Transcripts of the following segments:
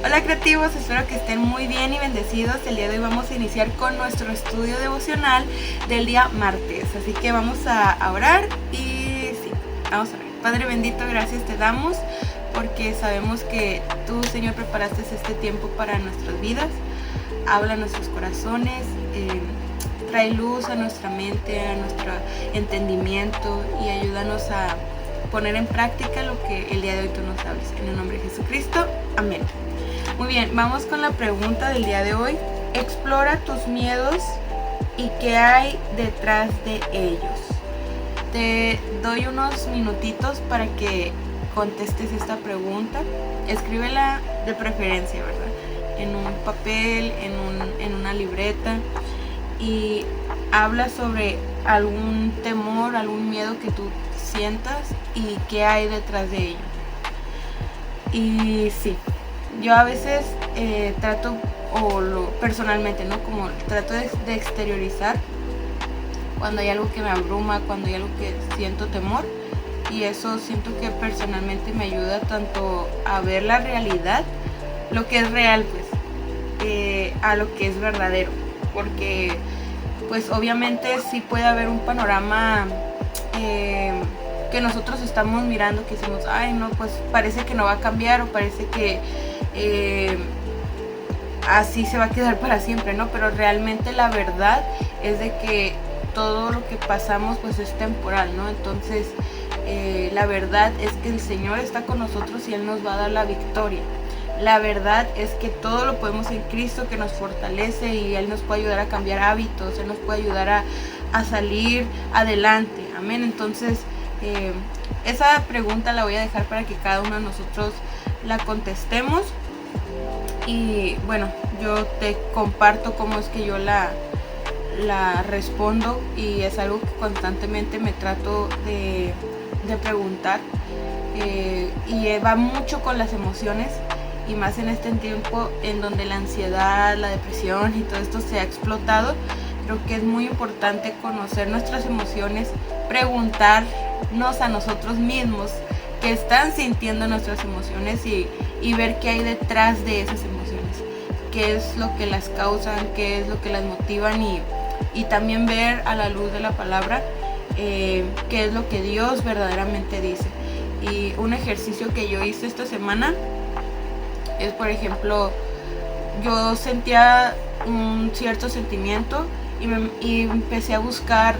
Hola creativos, espero que estén muy bien y bendecidos. El día de hoy vamos a iniciar con nuestro estudio devocional del día martes. Así que vamos a orar y sí, vamos a orar. Padre bendito, gracias te damos porque sabemos que tú, Señor, preparaste este tiempo para nuestras vidas. Habla a nuestros corazones, trae luz a nuestra mente, a nuestro entendimiento y ayúdanos a poner en práctica lo que el día de hoy tú nos hables. En el nombre de Jesucristo, amén. Muy bien, vamos con la pregunta del día de hoy. Explora tus miedos y qué hay detrás de ellos. Te doy unos minutitos para que contestes esta pregunta. Escríbela de preferencia, ¿verdad? En un papel, en una libreta, y habla sobre algún temor, algún miedo que tú sientas y qué hay detrás de ello. Y sí, yo a veces trato, personalmente, ¿no? Como trato de exteriorizar cuando hay algo que me abruma, cuando hay algo que siento temor, y eso siento que personalmente me ayuda tanto a ver la realidad, lo que es real, pues, a lo que es verdadero, porque pues obviamente sí puede haber un panorama que nosotros estamos mirando, que decimos, ay no, pues parece que no va a cambiar, o parece que así se va a quedar para siempre, ¿no? Pero realmente la verdad es de que todo lo que pasamos pues es temporal, ¿no? Entonces la verdad es que el Señor está con nosotros y Él nos va a dar la victoria. La verdad es que todo lo podemos en Cristo, que nos fortalece, y Él nos puede ayudar a cambiar hábitos, Él nos puede ayudar a salir adelante. Amén. Entonces esa pregunta la voy a dejar para que cada uno de nosotros la contestemos. Y bueno, yo te comparto cómo es que yo la respondo, y es algo que constantemente me trato de preguntar, y va mucho con las emociones, y más en este tiempo en donde la ansiedad, la depresión y todo esto se ha explotado. Creo que es muy importante conocer nuestras emociones, preguntarnos a nosotros mismos qué están sintiendo nuestras emociones, y ver qué hay detrás de esas emociones, qué es lo que las causan, qué es lo que las motivan, y también ver a la luz de la palabra qué es lo que Dios verdaderamente dice. Y un ejercicio que yo hice esta semana es, por ejemplo, yo sentía un cierto sentimiento y empecé a buscar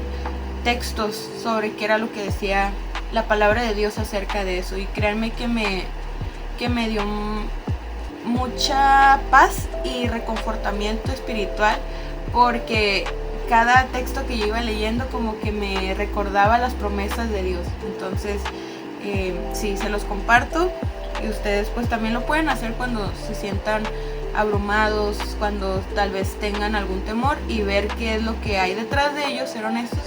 textos sobre qué era lo que decía la palabra de Dios acerca de eso, y créanme que me dio mucha paz y reconfortamiento espiritual, porque cada texto que yo iba leyendo como que me recordaba las promesas de Dios. Entonces sí, se los comparto, y ustedes pues también lo pueden hacer cuando se sientan abrumados, cuando tal vez tengan algún temor, y ver qué es lo que hay detrás de ellos, ser honestos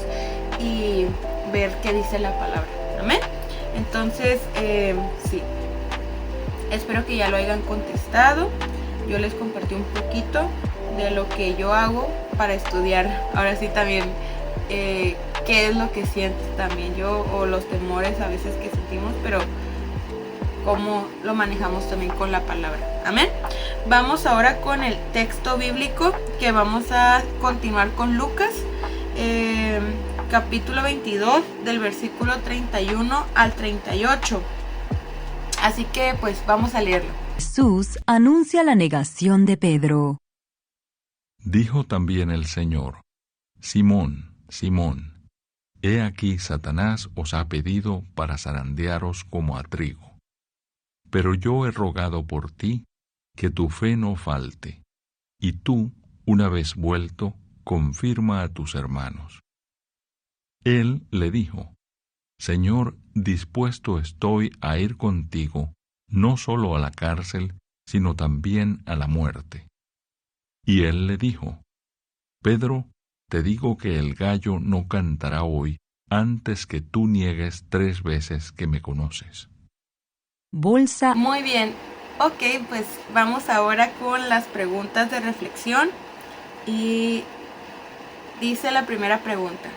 y ver qué dice la palabra. Amén. Entonces sí, espero que ya lo hayan contestado. Yo les compartí un poquito de lo que yo hago para estudiar, ahora sí también, qué es lo que siento también yo, o los temores a veces que sentimos, pero cómo lo manejamos también con la palabra. Amén. Vamos ahora con el texto bíblico, que vamos a continuar con Lucas, capítulo 22, del versículo 31 al 38. Así que pues vamos a leerlo. Jesús anuncia la negación de Pedro. Dijo también el Señor: Simón, Simón, he aquí Satanás os ha pedido para zarandearos como a trigo. Pero yo he rogado por ti, que tu fe no falte, y tú, una vez vuelto, confirma a tus hermanos. Él le dijo: Señor, dispuesto estoy a ir contigo, no solo a la cárcel, sino también a la muerte. Y él le dijo: Pedro, te digo que el gallo no cantará hoy antes que tú niegues 3 veces que me conoces. Bolsa. Muy bien. Ok, pues vamos ahora con las preguntas de reflexión. Y dice la primera pregunta: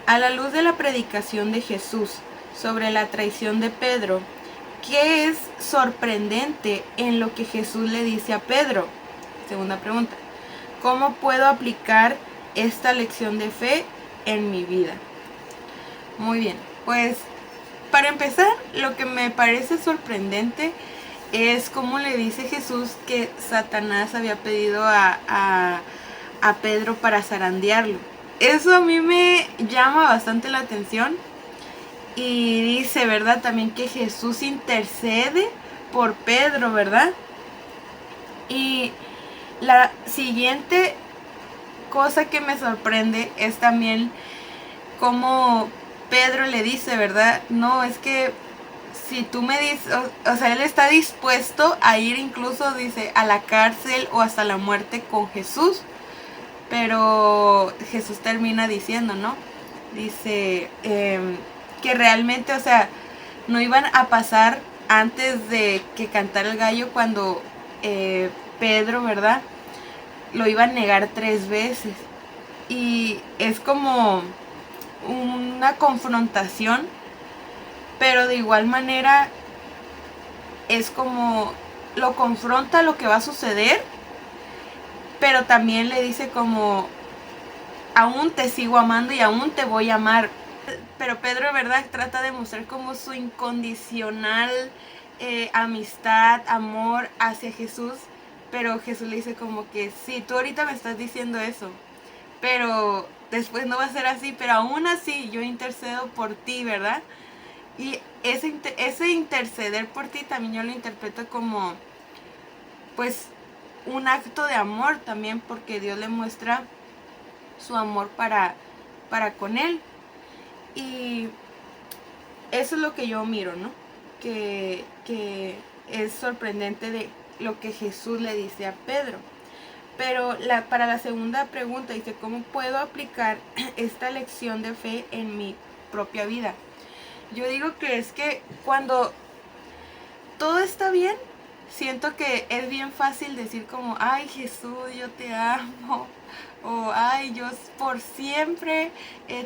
a la luz de la predicación de Jesús sobre la traición de Pedro, ¿qué es sorprendente en lo que Jesús le dice a Pedro? Segunda pregunta. ¿Cómo puedo aplicar esta lección de fe en mi vida? Muy bien, pues para empezar, lo que me parece sorprendente es cómo le dice Jesús que Satanás había pedido a Pedro para zarandearlo. Eso a mí me llama bastante la atención. Y dice, ¿verdad? También que Jesús intercede por Pedro, ¿verdad? Y la siguiente cosa que me sorprende es también cómo Pedro le dice, ¿verdad? No, es que si tú me dices, o sea, él está dispuesto a ir incluso, dice, a la cárcel o hasta la muerte con Jesús. Pero Jesús termina diciendo, ¿no? Dice que realmente, o sea, no iban a pasar antes de que cantara el gallo cuando Pedro, ¿verdad? Lo iba a negar 3 veces. Y es como una confrontación, pero de igual manera es como lo confronta lo que va a suceder, pero también le dice como aún te sigo amando y aún te voy a amar. Pero Pedro, ¿verdad? Trata de mostrar como su incondicional amistad, amor hacia Jesús, pero Jesús le dice como que sí, tú ahorita me estás diciendo eso, pero después no va a ser así, pero aún así yo intercedo por ti, ¿verdad? Y ese interceder por ti también yo lo interpreto como pues un acto de amor también, porque Dios le muestra su amor para con él. Y eso es lo que yo miro, ¿no? Que es sorprendente de lo que Jesús le dice a Pedro. Pero para la segunda pregunta dice, ¿cómo puedo aplicar esta lección de fe en mi propia vida? Yo digo que es que cuando todo está bien, siento que es bien fácil decir como, ay Jesús, yo te amo, o ay, yo por siempre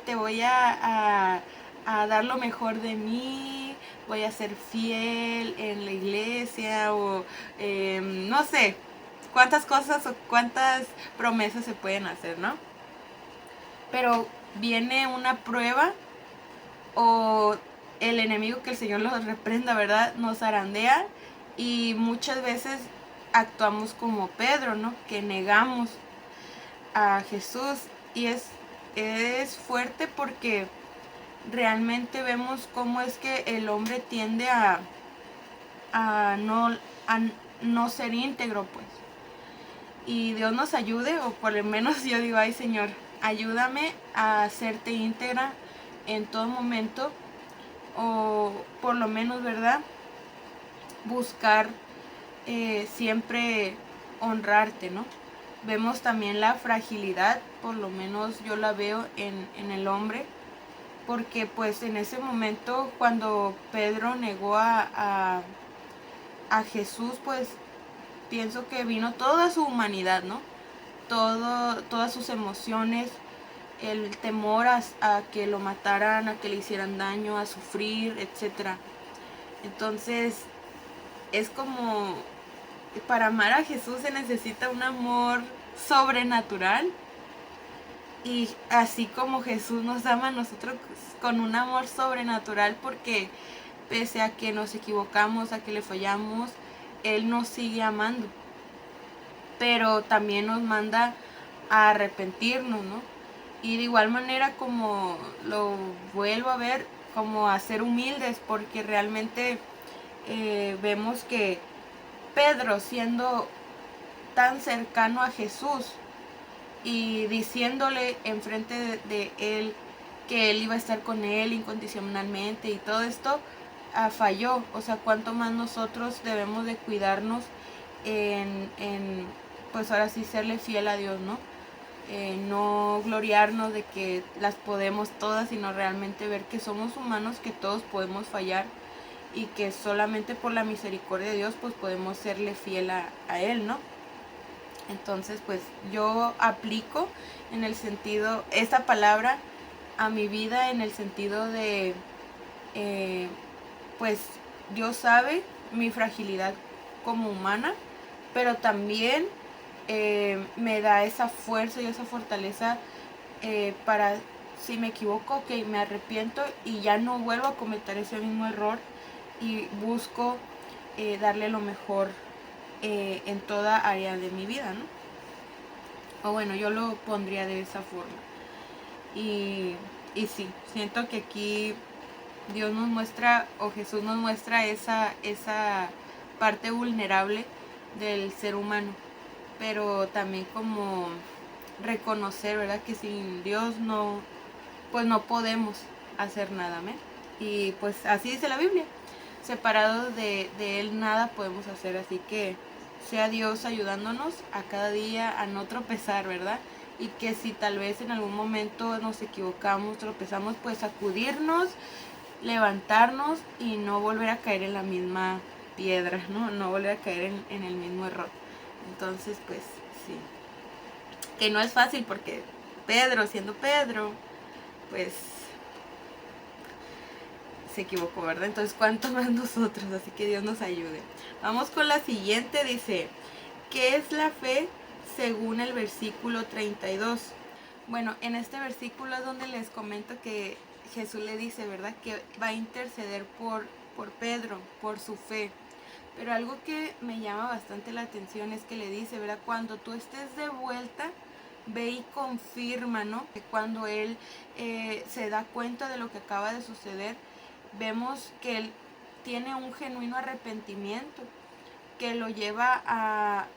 te voy a dar lo mejor de mí, voy a ser fiel en la iglesia, o no sé cuántas cosas o cuántas promesas se pueden hacer, ¿no? Pero viene una prueba o el enemigo, que el Señor los reprenda, ¿verdad? Nos zarandea y muchas veces actuamos como Pedro, ¿no? Que negamos a Jesús, y es fuerte porque realmente vemos cómo es que el hombre tiende a no ser íntegro, pues. Y Dios nos ayude, o por lo menos yo digo, ay Señor, ayúdame a hacerte íntegra en todo momento, o por lo menos, ¿verdad? Buscar siempre honrarte, ¿no? Vemos también la fragilidad, por lo menos yo la veo en el hombre, porque pues en ese momento cuando Pedro negó a Jesús, pues pienso que vino toda su humanidad, ¿no? Todas sus emociones, el temor a que lo mataran, a que le hicieran daño, a sufrir, etc. Entonces es como, para amar a Jesús se necesita un amor sobrenatural, y así como Jesús nos ama a nosotros con un amor sobrenatural, porque pese a que nos equivocamos, a que le fallamos, Él nos sigue amando, pero también nos manda a arrepentirnos, ¿no? Y de igual manera, como lo vuelvo a ver, como a ser humildes, porque realmente vemos que Pedro, siendo tan cercano a Jesús y diciéndole enfrente de él que él iba a estar con él incondicionalmente y todo esto, falló. O sea, cuánto más nosotros debemos de cuidarnos en pues ahora sí serle fiel a Dios, ¿no? No gloriarnos de que las podemos todas, sino realmente ver que somos humanos, que todos podemos fallar, y que solamente por la misericordia de Dios pues podemos serle fiel a Él, ¿no? Entonces pues yo aplico en el sentido, esta palabra a mi vida, en el sentido de pues Dios sabe mi fragilidad como humana, pero también me da esa fuerza y esa fortaleza para, si me equivoco, ok, me arrepiento y ya no vuelvo a cometer ese mismo error y busco darle lo mejor en toda área de mi vida, ¿no? O bueno, yo lo pondría de esa forma. Y, y sí, siento que aquí Dios nos muestra, o Jesús nos muestra esa parte vulnerable del ser humano, pero también como reconocer, ¿verdad? Que sin Dios no, pues no podemos hacer nada, ¿me? Y pues así dice la Biblia, separados de Él nada podemos hacer, así que sea Dios ayudándonos a cada día a no tropezar, ¿verdad? Y que si tal vez en algún momento nos equivocamos, tropezamos, pues sacudirnos, levantarnos y no volver a caer en la misma piedra, ¿no? No volver a caer en el mismo error. Entonces, pues sí. Que no es fácil porque Pedro, siendo Pedro, pues se equivocó, ¿verdad? Entonces, ¿cuánto más nosotros? Así que Dios nos ayude. Vamos con la siguiente, dice, ¿qué es la fe según el versículo 32? Bueno, en este versículo es donde les comento que Jesús le dice, ¿verdad? Que va a interceder por Pedro, por su fe. Pero algo que me llama bastante la atención es que le dice, ¿verdad? Cuando tú estés de vuelta, ve y confirma, ¿no? Que cuando él se da cuenta de lo que acaba de suceder, vemos que él tiene un genuino arrepentimiento que lo lleva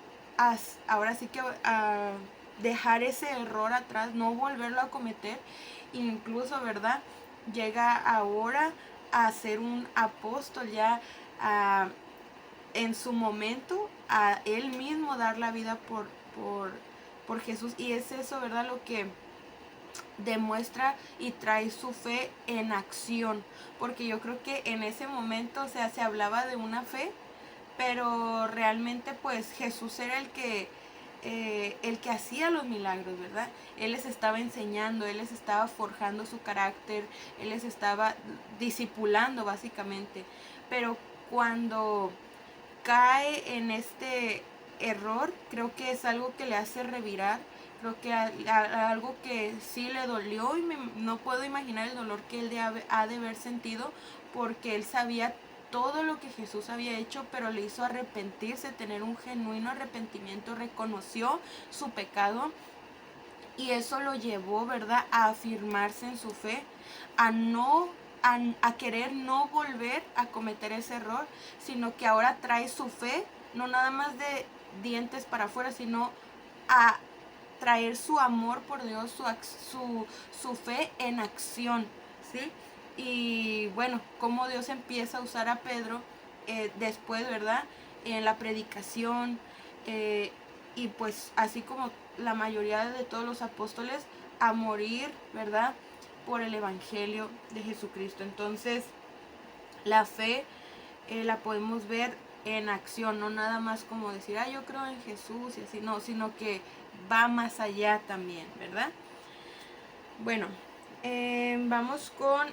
ahora sí que a dejar ese error atrás, no volverlo a cometer, incluso, ¿verdad? Llega ahora a ser un apóstol ya en su momento, a él mismo dar la vida por Jesús, y es eso, ¿verdad? Lo que demuestra y trae su fe en acción, porque yo creo que en ese momento, o sea, se hablaba de una fe, pero realmente pues Jesús era el que hacía los milagros, ¿verdad? Él les estaba enseñando, Él les estaba forjando su carácter, Él les estaba discipulando básicamente, pero cuando cae en este error, creo que es algo que le hace revirar, creo que algo que sí le dolió, y no puedo imaginar el dolor que él ha de haber sentido, porque él sabía todo lo que Jesús había hecho, pero le hizo arrepentirse, tener un genuino arrepentimiento, reconoció su pecado, y eso lo llevó, ¿verdad?, a afirmarse en su fe, a no a querer no volver a cometer ese error, sino que ahora trae su fe, no nada más de dientes para afuera, sino a traer su amor por Dios, su fe en acción, ¿sí? Y bueno, cómo Dios empieza a usar a Pedro después, ¿verdad? En la predicación, y pues así como la mayoría de todos los apóstoles, a morir, ¿verdad? Por el Evangelio de Jesucristo. Entonces, la fe la podemos ver en acción, no nada más como decir, yo creo en Jesús y así, no, sino que va más allá también, ¿verdad? Bueno, vamos con,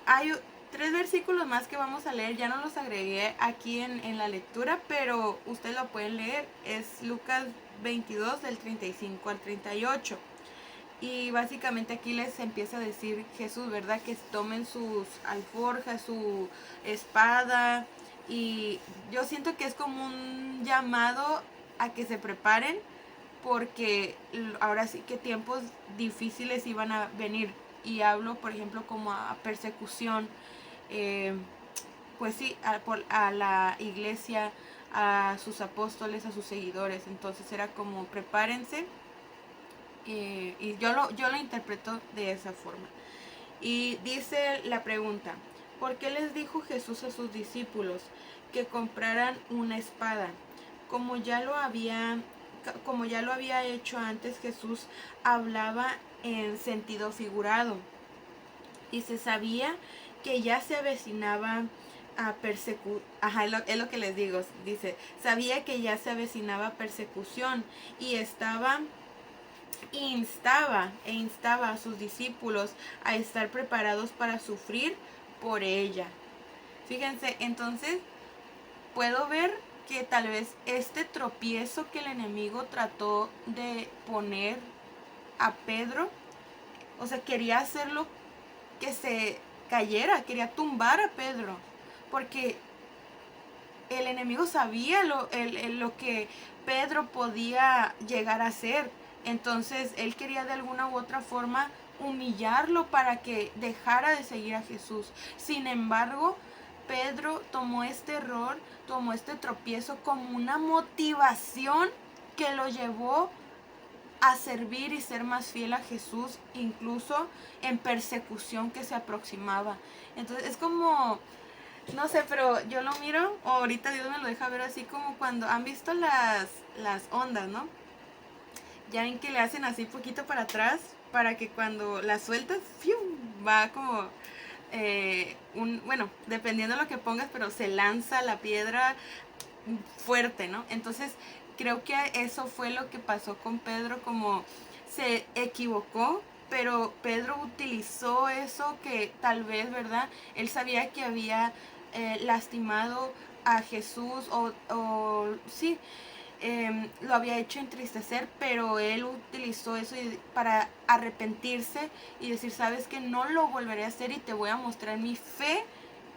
hay 3 versículos más que vamos a leer, ya no los agregué aquí en la lectura, pero ustedes lo pueden leer, es Lucas 22 del 35 al 38. Y básicamente aquí les empieza a decir Jesús, ¿verdad? Que tomen sus alforjas, su espada. Y yo siento que es como un llamado a que se preparen, porque ahora sí que tiempos difíciles iban a venir. Y hablo, por ejemplo, como a persecución. Pues sí, a la iglesia, a sus apóstoles, a sus seguidores. Entonces era como prepárense. Y yo lo interpreto de esa forma. Y dice la pregunta, ¿por qué les dijo Jesús a sus discípulos que compraran una espada? Como ya lo había hecho antes, Jesús hablaba en sentido figurado. Y se sabía que ya se avecinaba a persecución. Ajá, es lo que les digo. Dice, sabía que ya se avecinaba persecución y instaba a sus discípulos a estar preparados para sufrir por ella. Fíjense, entonces puedo ver que tal vez este tropiezo que el enemigo trató de poner a Pedro, o sea, quería hacerlo que se cayera, quería tumbar a Pedro, porque el enemigo sabía lo que Pedro podía llegar a ser. Entonces él quería de alguna u otra forma humillarlo para que dejara de seguir a Jesús. Sin embargo, Pedro tomó este error, tomó este tropiezo como una motivación que lo llevó a servir y ser más fiel a Jesús, incluso en persecución que se aproximaba. Entonces es como, no sé, pero yo lo miro, o ahorita Dios me lo deja ver así como cuando han visto las ondas, ¿no? Ya ven que le hacen así poquito para atrás para que cuando la sueltas, ¡fiu! Va como bueno, dependiendo de lo que pongas, pero se lanza la piedra fuerte, ¿no? Entonces creo que eso fue lo que pasó con Pedro, como se equivocó, pero Pedro utilizó eso que tal vez, ¿verdad? Él sabía que había lastimado a Jesús o sí, lo había hecho entristecer, pero él utilizó eso para arrepentirse y decir, sabes que no lo volveré a hacer y te voy a mostrar mi fe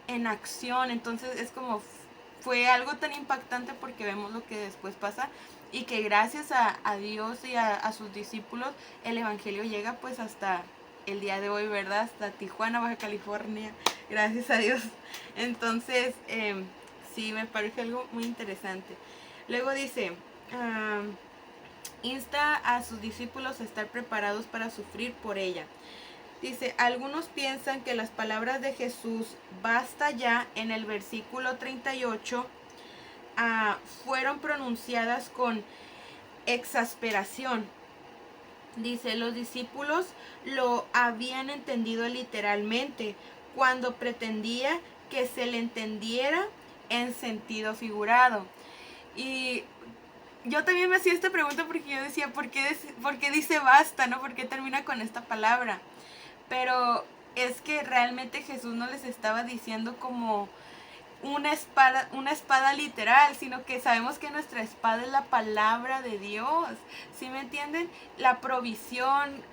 en acción. Entonces es como, fue algo tan impactante porque vemos lo que después pasa y que gracias a Dios y a sus discípulos el evangelio llega pues hasta el día de hoy, ¿verdad? Hasta Tijuana, Baja California, gracias a Dios. Entonces sí, me parece algo muy interesante. Luego dice, insta a sus discípulos a estar preparados para sufrir por ella. Dice, algunos piensan que las palabras de Jesús, basta ya, en el versículo 38, fueron pronunciadas con exasperación. Dice, los discípulos lo habían entendido literalmente cuando pretendía que se le entendiera en sentido figurado. Y yo también me hacía esta pregunta porque yo decía, ¿por qué dice basta, no? ¿Por qué termina con esta palabra? Pero es que realmente Jesús no les estaba diciendo como una espada literal, sino que sabemos que nuestra espada es la palabra de Dios. ¿Sí me entienden? La provisión,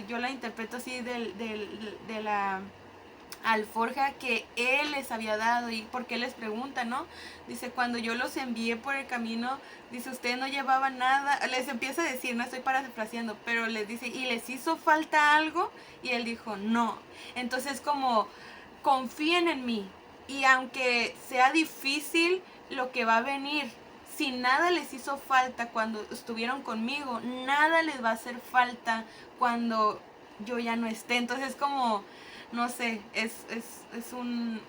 yo la interpreto así de la alforja que Él les había dado. Y porque les pregunta, ¿no? Dice, cuando yo los envié por el camino, dice, ustedes no llevaban nada. Les empieza a decir, no estoy parafraseando, pero les dice, ¿y les hizo falta algo? Y Él dijo, no. Entonces como, confíen en mí. Y aunque sea difícil lo que va a venir, si nada les hizo falta cuando estuvieron conmigo, nada les va a hacer falta cuando yo ya no esté. Entonces como, no sé, es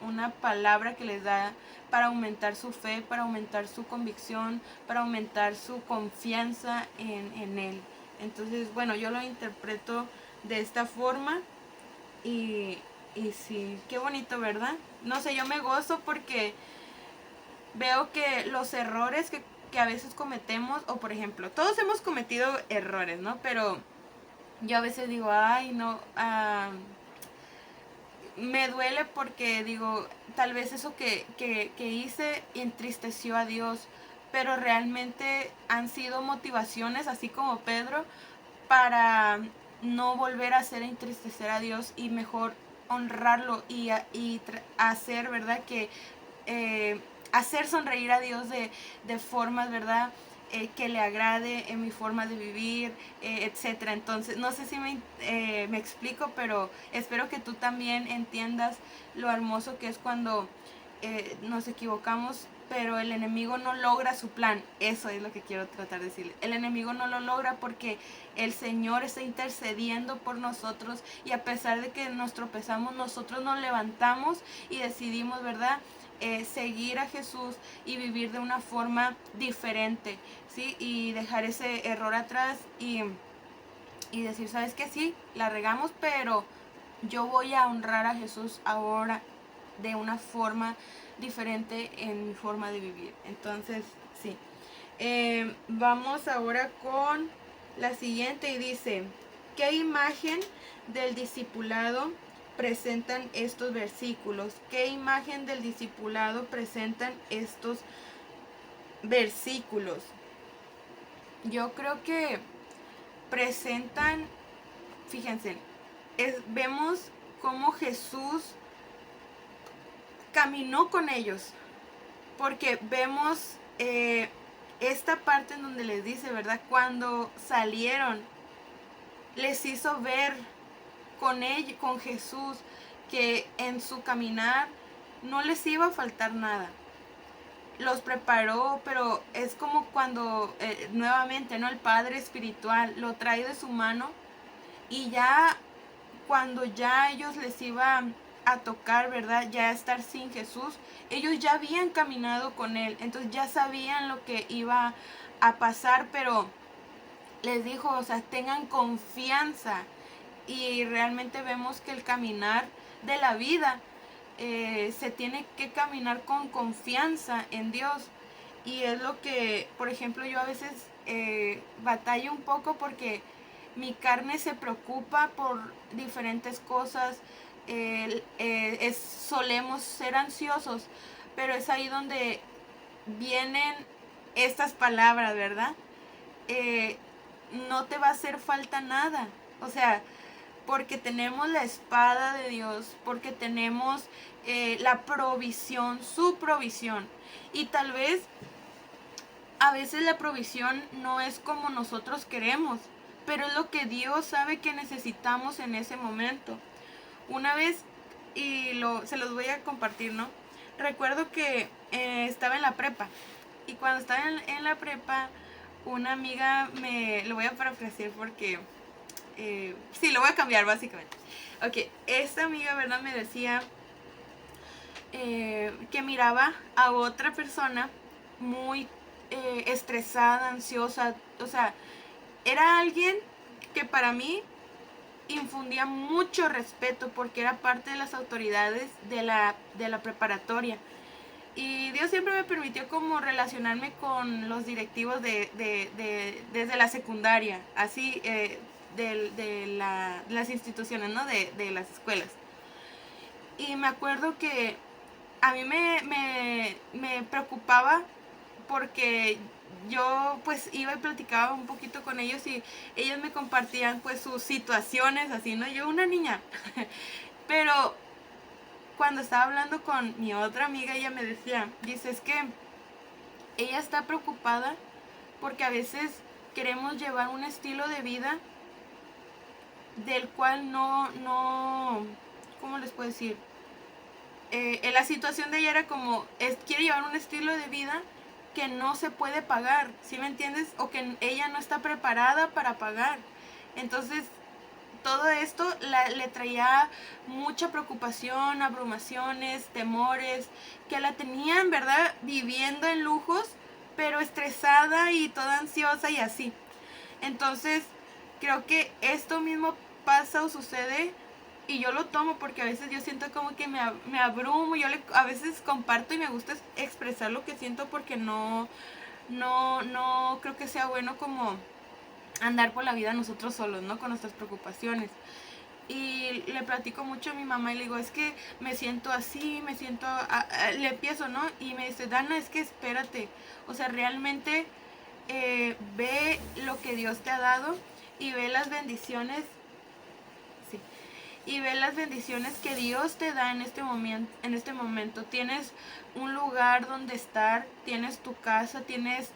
una palabra que les da para aumentar su fe, para aumentar su convicción, para aumentar su confianza en Él. Entonces, bueno, yo lo interpreto de esta forma y sí, qué bonito, ¿verdad? No sé, yo me gozo porque veo que los errores que a veces cometemos, o por ejemplo, todos hemos cometido errores, ¿no? Pero yo a veces digo, ay, no, me duele porque digo, tal vez eso que hice entristeció a Dios, pero realmente han sido motivaciones, así como Pedro, para no volver a hacer entristecer a Dios y mejor honrarlo y hacer, ¿verdad? Que hacer sonreír a Dios de formas, ¿verdad? Que le agrade en mi forma de vivir, etcétera. Entonces, no sé si me explico, pero espero que tú también entiendas lo hermoso que es cuando nos equivocamos, pero el enemigo no logra su plan. Eso es lo que quiero tratar de decirle. El enemigo no lo logra porque el Señor está intercediendo por nosotros y a pesar de que nos tropezamos, nosotros nos levantamos y decidimos, ¿verdad? Seguir a Jesús y vivir de una forma diferente, ¿sí? Y dejar ese error atrás y decir, ¿sabes qué? Sí, la regamos, pero yo voy a honrar a Jesús ahora de una forma diferente en mi forma de vivir. Entonces, sí. Vamos ahora con la siguiente y dice, ¿qué imagen del discipulado presentan estos versículos? ¿Qué imagen del discipulado presentan estos versículos? Yo creo que presentan, fíjense, vemos cómo Jesús caminó con ellos, porque vemos esta parte en donde les dice, ¿verdad? Cuando salieron, les hizo ver con Jesús que en su caminar no les iba a faltar nada. Los preparó, pero es como cuando nuevamente, ¿no? El Padre Espiritual lo trae de su mano, y ya cuando ya ellos les iba a tocar, ¿verdad? Ya estar sin Jesús, ellos ya habían caminado con Él, entonces ya sabían lo que iba a pasar, pero les dijo, o sea, tengan confianza. Y realmente vemos que el caminar de la vida se tiene que caminar con confianza en Dios. Y es lo que, por ejemplo, yo a veces batallo un poco, porque mi carne se preocupa por diferentes cosas. Solemos ser ansiosos, pero es ahí donde vienen estas palabras, ¿verdad? No te va a hacer falta nada. O sea, porque tenemos la espada de Dios, porque tenemos la provisión, su provisión. Y tal vez a veces la provisión no es como nosotros queremos, pero es lo que Dios sabe que necesitamos en ese momento. Una vez, y se los voy a compartir, ¿no? Recuerdo que estaba en la prepa, y cuando estaba en la prepa, una amiga lo voy a parafrasear porque sí, lo voy a cambiar básicamente. Ok, esta amiga, ¿verdad? Me decía que miraba a otra persona muy estresada, ansiosa. O sea, era alguien que para mí infundía mucho respeto, porque era parte de las autoridades de la preparatoria. Y Dios siempre me permitió como relacionarme con los directivos desde la secundaria, así de las instituciones, ¿no? De las escuelas. Y me acuerdo que a mí me preocupaba, porque yo pues iba y platicaba un poquito con ellos, y ellos me compartían pues sus situaciones, así, ¿no? Yo, una niña. Pero cuando estaba hablando con mi otra amiga, ella me decía, dice, es que ella está preocupada porque a veces queremos llevar un estilo de vida del cual ¿cómo les puedo decir? La situación de ella era como, quiere llevar un estilo de vida que no se puede pagar, ¿sí me entiendes? O que ella no está preparada para pagar. Entonces, todo esto le traía mucha preocupación, abrumaciones, temores, que la tenían, ¿verdad? Viviendo en lujos, pero estresada y toda ansiosa y así. Entonces, creo que esto mismo pasa o sucede, y yo lo tomo porque a veces yo siento como que me abrumo. Yo a veces comparto y me gusta expresar lo que siento, porque no creo que sea bueno como andar por la vida nosotros solos, ¿no? Con nuestras preocupaciones. Y le platico mucho a mi mamá y le digo, es que me siento así, le empiezo, ¿no? Y me dice, Dana, es que espérate, o sea, realmente ve lo que Dios te ha dado, y ve las bendiciones, sí, y ve las bendiciones que Dios te da en este momento. Tienes un lugar donde estar, tienes tu casa, tienes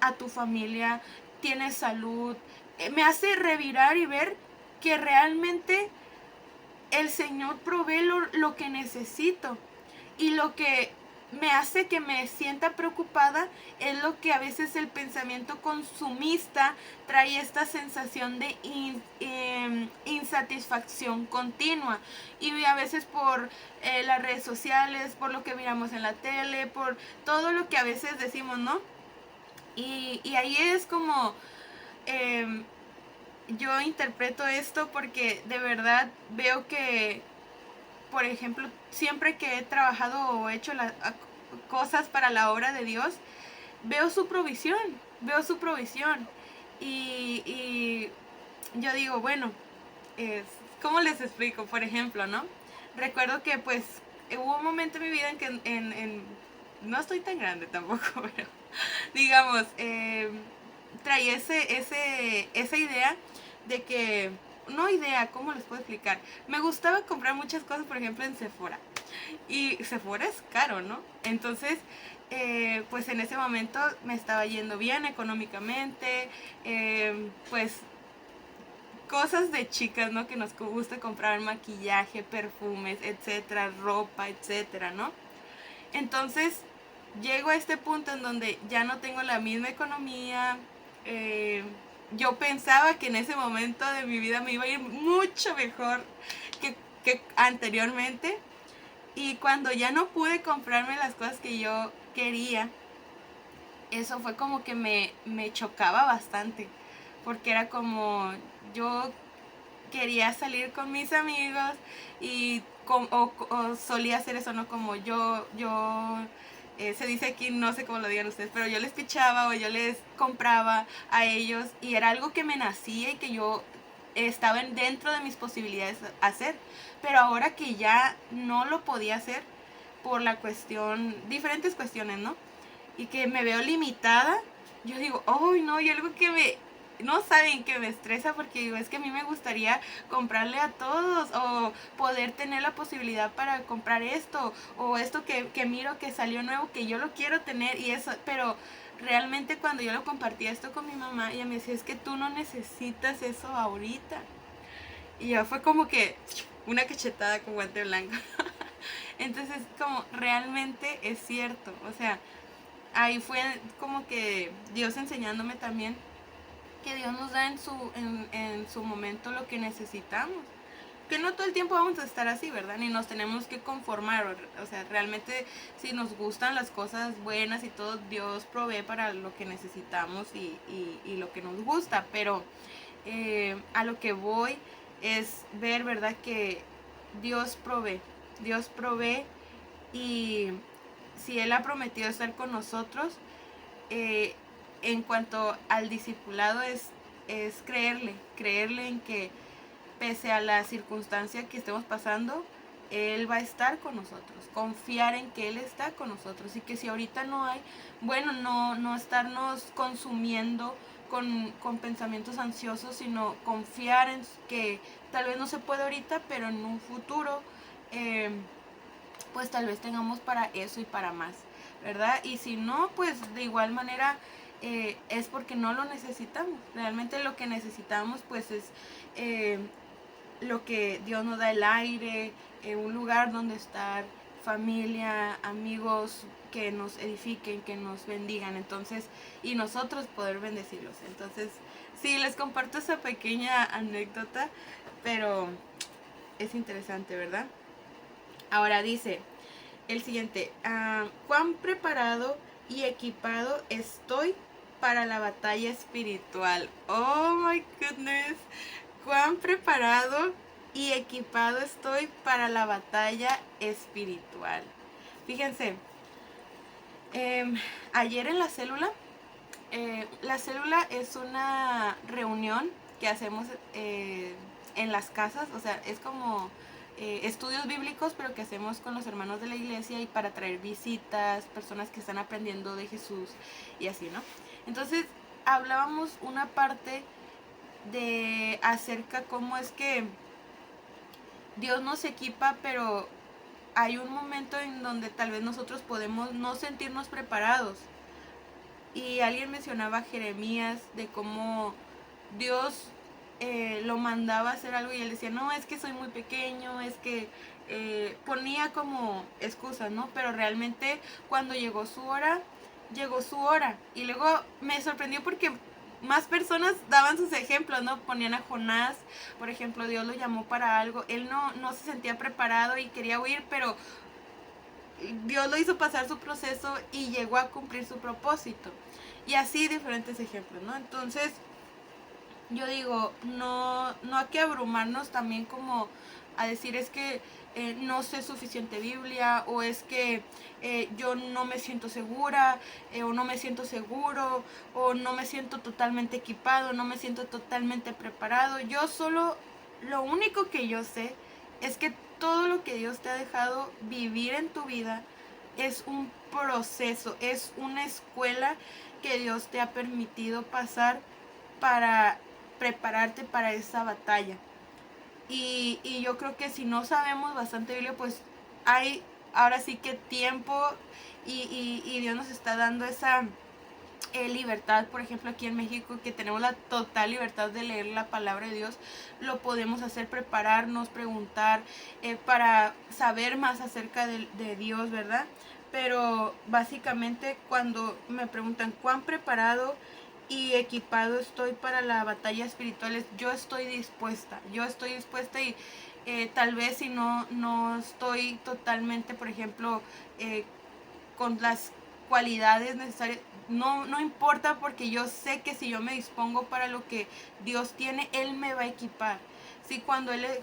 a tu familia, tienes salud. Me hace revirar y ver que realmente el Señor provee lo que necesito. Y lo que me hace que me sienta preocupada es lo que a veces el pensamiento consumista trae, esta sensación de insatisfacción continua. Y a veces por las redes sociales, por lo que miramos en la tele, por todo lo que a veces decimos, ¿no? Y ahí es como yo interpreto esto, porque de verdad veo que, por ejemplo, siempre que he trabajado o hecho cosas para la obra de Dios, veo su provisión. Y yo digo, bueno, ¿cómo les explico? Por ejemplo, ¿no? Recuerdo que pues hubo un momento en mi vida en que no estoy tan grande tampoco, pero digamos, traía esa idea de que, no idea, ¿cómo les puedo explicar? Me gustaba comprar muchas cosas, por ejemplo, en Sephora. Y Sephora es caro, ¿no? Entonces, pues en ese momento me estaba yendo bien económicamente, pues cosas de chicas, ¿no? Que nos gusta comprar maquillaje, perfumes, etcétera, ropa, etcétera, ¿no? Entonces, llego a este punto en donde ya no tengo la misma economía. Yo pensaba que en ese momento de mi vida me iba a ir mucho mejor que anteriormente. Y cuando ya no pude comprarme las cosas que yo quería, eso fue como que me chocaba bastante. Porque era como, yo quería salir con mis amigos y o solía hacer eso, ¿no? Como se dice aquí, no sé cómo lo digan ustedes, pero yo les pichaba o yo les compraba a ellos y era algo que me nacía y que yo estaba dentro de mis posibilidades hacer. Pero ahora que ya no lo podía hacer por la cuestión, diferentes cuestiones, ¿no? Y que me veo limitada, yo digo, oh, no, y algo que no saben, que me estresa, porque digo, es que a mí me gustaría comprarle a todos o poder tener la posibilidad para comprar esto o esto que miro que salió nuevo, que yo lo quiero tener y eso, pero realmente cuando yo lo compartía esto con mi mamá, ella me decía, es que tú no necesitas eso ahorita. Y ya fue como que una cachetada con guante blanco. Entonces, como realmente es cierto, o sea, ahí fue como que Dios enseñándome también que Dios nos da en su momento lo que necesitamos. Que no todo el tiempo vamos a estar así, ¿verdad? Ni nos tenemos que conformar. O sea, realmente si nos gustan las cosas buenas y todo, Dios provee para lo que necesitamos y lo que nos gusta. Pero a lo que voy es ver, ¿verdad? Que Dios provee. Dios provee y si Él ha prometido estar con nosotros, eh, en cuanto al discipulado es creerle en que pese a la circunstancia que estemos pasando, Él va a estar con nosotros, confiar en que Él está con nosotros y que si ahorita no hay, bueno, no estarnos consumiendo con pensamientos ansiosos, sino confiar en que tal vez no se puede ahorita, pero en un futuro, pues tal vez tengamos para eso y para más, ¿verdad? Y si no, pues de igual manera es porque no lo necesitamos. Realmente lo que necesitamos pues es lo que Dios nos da, el aire, un lugar donde estar, familia, amigos que nos edifiquen, que nos bendigan, entonces, y nosotros poder bendecirlos. Entonces, sí, les comparto esa pequeña anécdota, pero es interesante, ¿verdad? Ahora dice el siguiente, ¿cuán preparado y equipado estoy para la batalla espiritual? Oh my goodness, ¿cuán preparado y equipado estoy para la batalla espiritual? Fíjense, ayer en la célula es una reunión que hacemos en las casas, o sea, es como estudios bíblicos, pero que hacemos con los hermanos de la iglesia y para traer visitas, personas que están aprendiendo de Jesús y así, ¿no? Entonces, hablábamos una parte de acerca cómo es que Dios nos equipa, pero hay un momento en donde tal vez nosotros podemos no sentirnos preparados. Y alguien mencionaba a Jeremías de cómo Dios lo mandaba a hacer algo y él decía, no, es que soy muy pequeño, es que ponía como excusas, ¿no? Pero realmente cuando llegó su hora. Y luego me sorprendió porque más personas daban sus ejemplos, ¿no? Ponían a Jonás, por ejemplo, Dios lo llamó para algo, él no se sentía preparado y quería huir, pero Dios lo hizo pasar su proceso y llegó a cumplir su propósito. Y así diferentes ejemplos, ¿no? Entonces, yo digo, no hay que abrumarnos también como a decir es que no sé suficiente Biblia o es que yo no me siento segura o no me siento seguro o no me siento totalmente equipado, no me siento totalmente preparado. Yo solo Lo único que yo sé es que todo lo que Dios te ha dejado vivir en tu vida es un proceso, es una escuela que Dios te ha permitido pasar para prepararte para esa batalla. Y yo creo que si no sabemos bastante Biblia, pues hay ahora sí que tiempo y Dios nos está dando esa libertad. Por ejemplo, aquí en México, que tenemos la total libertad de leer la palabra de Dios, lo podemos hacer, prepararnos, preguntar, para saber más acerca de Dios, ¿verdad? Pero básicamente cuando me preguntan cuán preparado y equipado estoy para la batalla espiritual, yo estoy dispuesta y tal vez si no estoy totalmente, por ejemplo, con las cualidades necesarias, no importa, porque yo sé que si yo me dispongo para lo que Dios tiene, Él me va a equipar. Sí,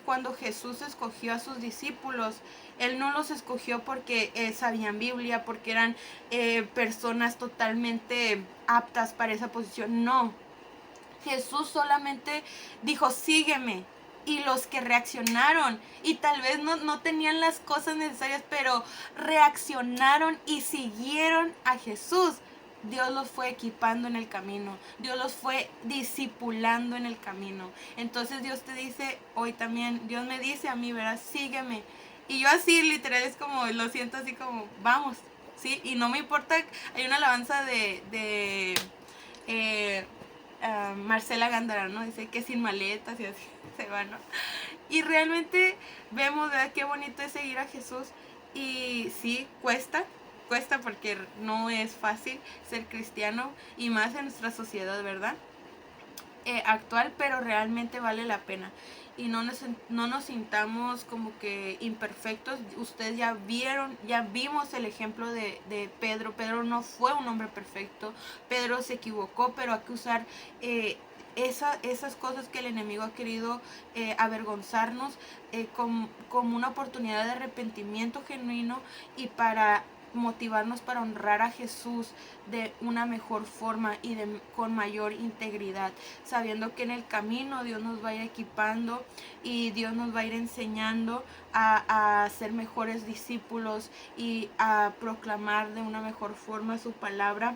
cuando Jesús escogió a sus discípulos, Él no los escogió porque sabían Biblia, porque eran personas totalmente aptas para esa posición. No, Jesús solamente dijo, sígueme. Y los que reaccionaron y tal vez no tenían las cosas necesarias, pero reaccionaron y siguieron a Jesús, Dios los fue equipando en el camino, Dios los fue discipulando en el camino. Entonces Dios te dice hoy también, Dios me dice a mí, ¿verdad? Sígueme. Y yo así literal es como, lo siento así como, vamos, ¿sí? Y no me importa, hay una alabanza de Marcela Gándara, ¿no? Dice que sin maletas y así se va, ¿no? Y realmente vemos, ¿verdad? Qué bonito es seguir a Jesús. Y sí, cuesta porque no es fácil ser cristiano, y más en nuestra sociedad, ¿verdad? Actual, pero realmente vale la pena. Y no nos sintamos como que imperfectos. Ustedes ya vimos el ejemplo de Pedro. Pedro no fue un hombre perfecto. Pedro se equivocó, pero hay que usar esas cosas que el enemigo ha querido avergonzarnos, como una oportunidad de arrepentimiento genuino y para motivarnos para honrar a Jesús de una mejor forma y con mayor integridad, sabiendo que en el camino Dios nos va a ir equipando y Dios nos va a ir enseñando a ser mejores discípulos y a proclamar de una mejor forma su palabra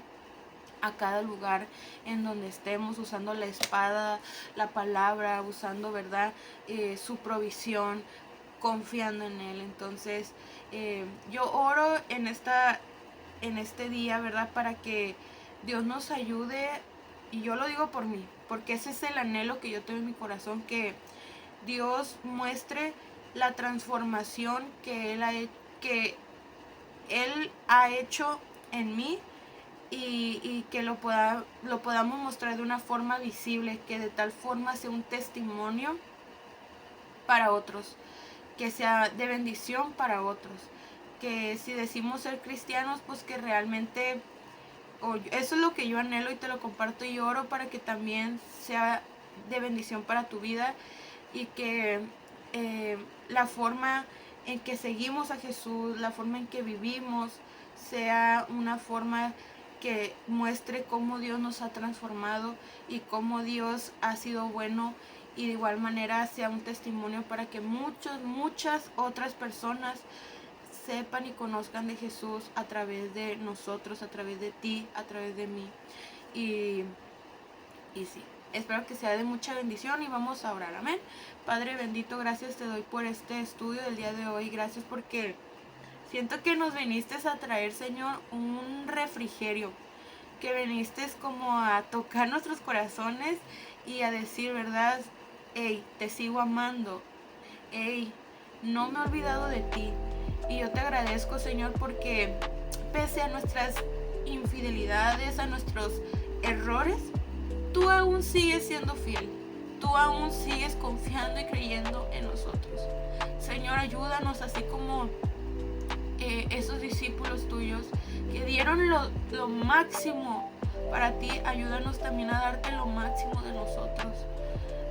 a cada lugar en donde estemos, usando la espada, la palabra, usando, ¿verdad? Su provisión, confiando en Él. Entonces yo oro en este día, ¿verdad? Para que Dios nos ayude, y yo lo digo por mí, porque ese es el anhelo que yo tengo en mi corazón, que Dios muestre la transformación que Él ha hecho en mí, y que lo podamos mostrar de una forma visible, que de tal forma sea un testimonio para otros, que sea de bendición para otros, que si decimos ser cristianos, pues que realmente, eso es lo que yo anhelo y te lo comparto, y oro para que también sea de bendición para tu vida, y que la forma en que seguimos a Jesús, la forma en que vivimos, sea una forma que muestre cómo Dios nos ha transformado y cómo Dios ha sido bueno, y de igual manera sea un testimonio para que muchas otras personas sepan y conozcan de Jesús a través de nosotros, a través de ti, a través de mí. Y sí, espero que sea de mucha bendición, y vamos a orar. Amén. Padre bendito, gracias te doy por este estudio del día de hoy. Gracias porque siento que nos viniste a traer, Señor, un refrigerio, que viniste como a tocar nuestros corazones y a decir, ¿verdad? Hey, te sigo amando. Hey, no me he olvidado de ti. Y yo te agradezco, Señor, porque pese a nuestras infidelidades, a nuestros errores, tú aún sigues siendo fiel. Tú aún sigues confiando y creyendo en nosotros. Señor, ayúdanos, así como esos discípulos tuyos que dieron lo máximo para ti. Ayúdanos también a darte lo máximo de nosotros.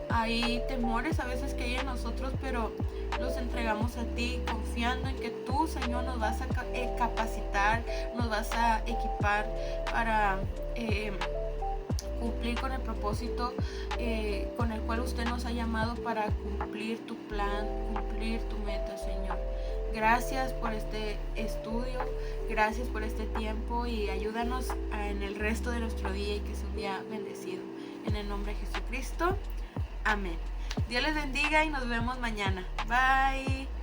Hay temores a veces que hay en nosotros, pero los entregamos a ti, confiando en que tú, Señor, nos vas a capacitar, nos vas a equipar para cumplir con el propósito con el cual usted nos ha llamado para cumplir tu plan, cumplir tu meta, Señor. Gracias por este estudio, gracias por este tiempo y ayúdanos en el resto de nuestro día y que sea un día bendecido. En el nombre de Jesucristo, amén. Dios les bendiga y nos vemos mañana. Bye.